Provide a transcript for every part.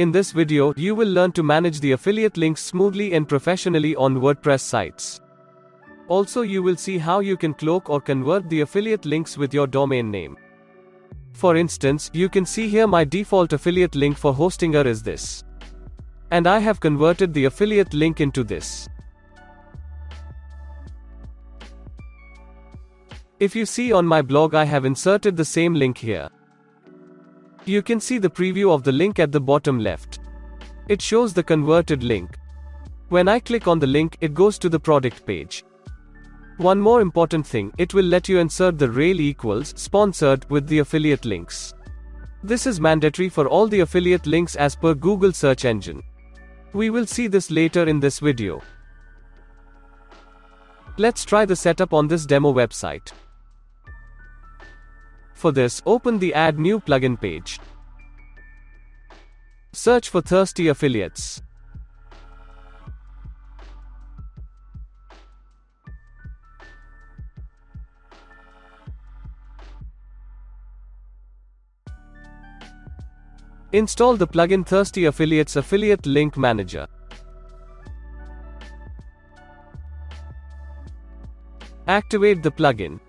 In this video, you will learn to manage the affiliate links smoothly and professionally on WordPress sites. Also, you will see how you can cloak or convert the affiliate links with your domain name. For instance, you can see here my default affiliate link for Hostinger is this. And I have converted the affiliate link into this. If you see on my blog, I have inserted the same link here. You can see the preview of the link at the bottom left. It shows the converted link. When I click on the link, it goes to the product page. One more important thing, it will let you insert the rel equals sponsored with the affiliate links. This is mandatory for all the affiliate links as per Google search engine. We will see this later in this video. Let's try the setup on this demo website. For this, open the Add New Plugin page. Search for Thirsty Affiliates. Install the plugin Thirsty Affiliates Affiliate Link Manager. Activate the plugin.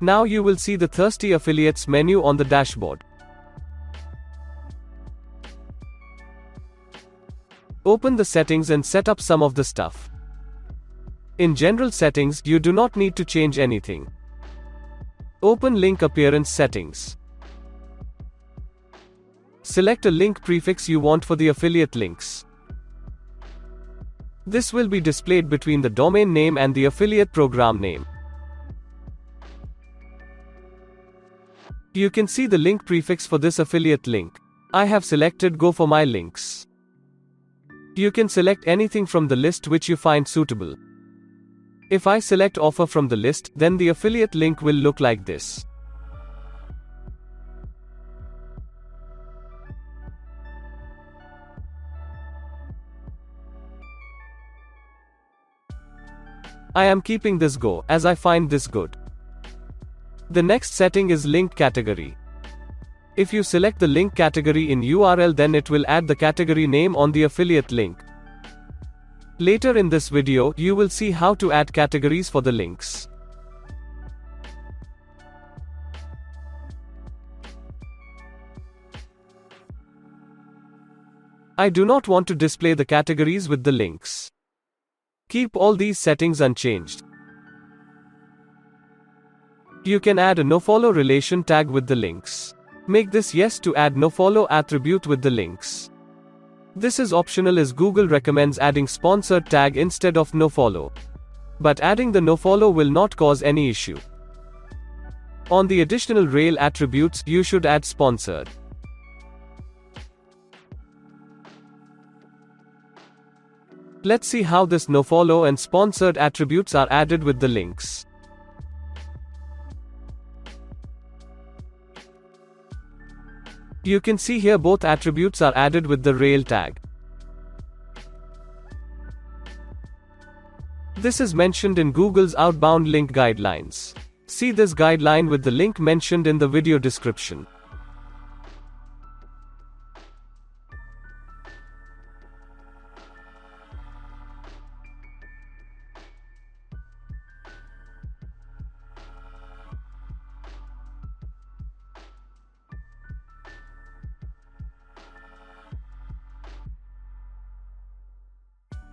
Now you will see the Thirsty Affiliates menu on the dashboard. Open the settings and set up some of the stuff. In general settings, you do not need to change anything. Open link appearance settings. Select a link prefix you want for the affiliate links. This will be displayed between the domain name and the affiliate program name. You can see the link prefix for this affiliate link. I have selected Go for my links. You can select anything from the list which you find suitable. If I select offer from the list, then the affiliate link will look like this. I am keeping this Go, as I find this good. The next setting is link category. If you select the link category in URL, then it will add the category name on the affiliate link. Later in this video, you will see how to add categories for the links. I do not want to display the categories with the links. Keep all these settings unchanged. You can add a nofollow relation tag with the links. Make this yes to add nofollow attribute with the links. This is optional as Google recommends adding sponsored tag instead of nofollow. But adding the nofollow will not cause any issue. On the additional rel attributes, you should add sponsored. Let's see how this nofollow and sponsored attributes are added with the links. You can see here both attributes are added with the rel tag. This is mentioned in Google's outbound link guidelines. See this guideline with the link mentioned in the video description.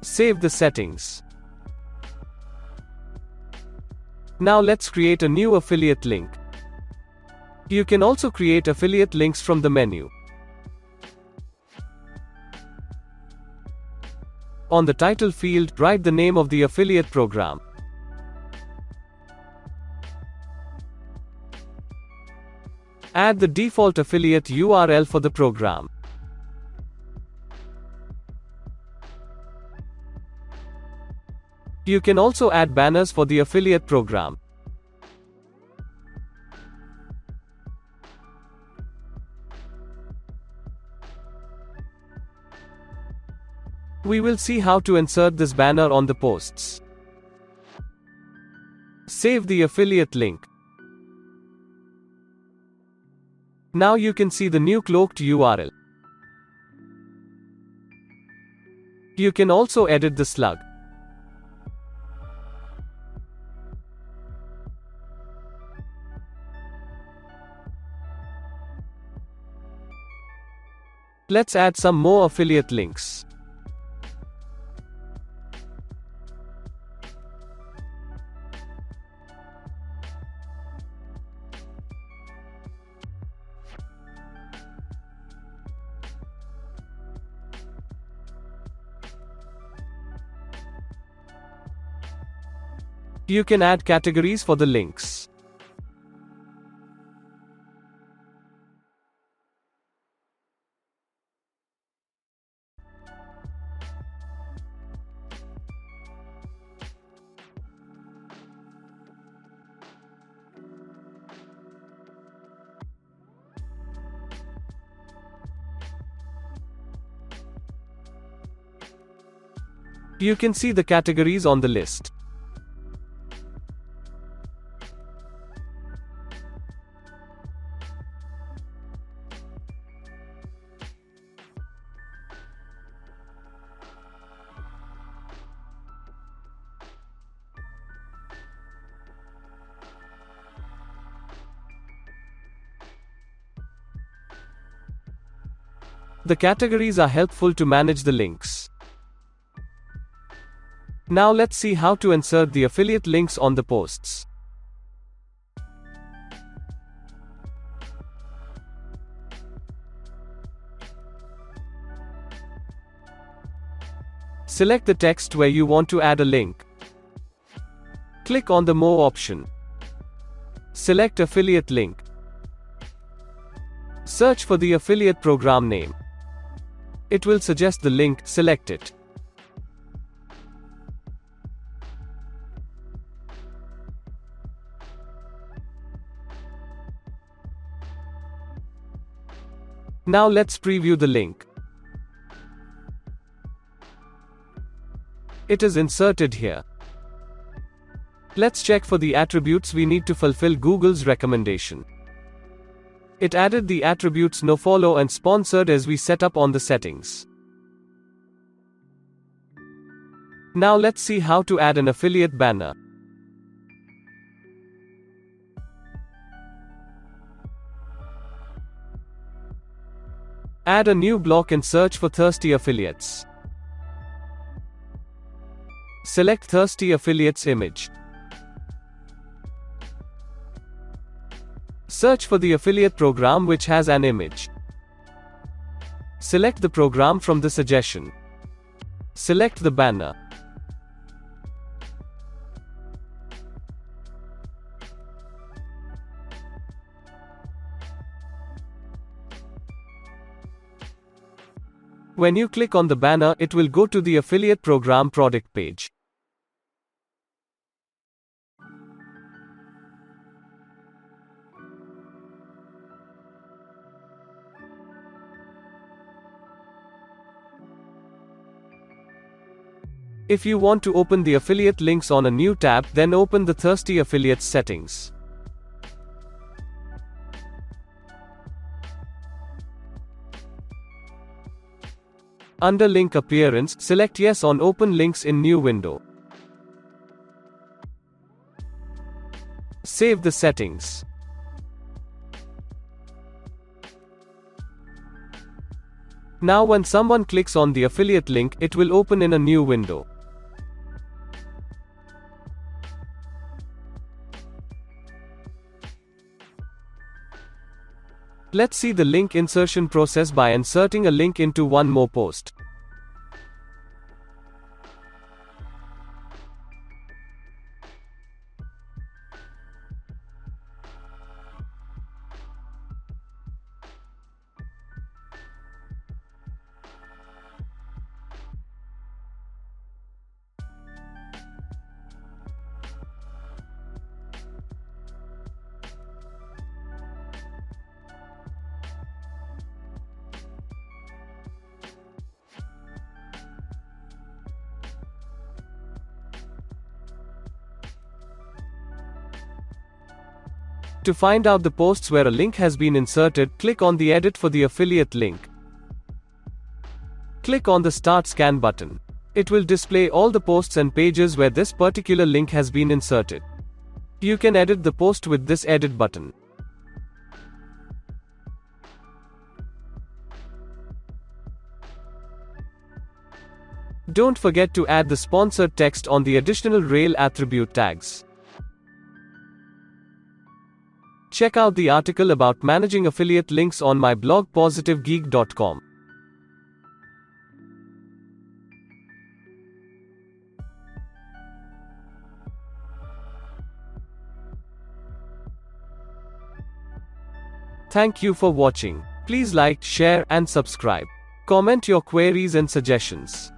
Save the settings. Now let's create a new affiliate link. You can also create affiliate links from the menu. On the title field, write the name of the affiliate program. Add the default affiliate URL for the program. You can also add banners for the affiliate program. We will see how to insert this banner on the posts. Save the affiliate link. Now you can see the new cloaked URL. You can also edit the slug. Let's add some more affiliate links. You can add categories for the links. You can see the categories on the list. The categories are helpful to manage the links. Now let's see how to insert the affiliate links on the posts. Select the text where you want to add a link. Click on the More option. Select Affiliate Link. Search for the affiliate program name. It will suggest the link, select it. Now let's preview the link. It is inserted here. Let's check for the attributes we need to fulfill Google's recommendation. It added the attributes nofollow and sponsored as we set up on the settings. Now let's see how to add an affiliate banner. Add a new block and search for thirsty affiliates. Select thirsty affiliates image. Search for the affiliate program which has an image. Select the program from the suggestion. Select the banner. When you click on the banner, it will go to the affiliate program product page. If you want to open the affiliate links on a new tab, then open the Thirsty Affiliates settings. Under Link Appearance, select Yes on Open Links in New Window. Save the settings. Now when someone clicks on the affiliate link, it will open in a new window. Let's see the link insertion process by inserting a link into one more post. To find out the posts where a link has been inserted, click on the Edit for the affiliate link. Click on the Start Scan button. It will display all the posts and pages where this particular link has been inserted. You can edit the post with this Edit button. Don't forget to add the sponsored text on the additional rel attribute tags. Check out the article about managing affiliate links on my blog positivegeek.com. Thank you for watching. Please like, share, and subscribe. Comment your queries and suggestions.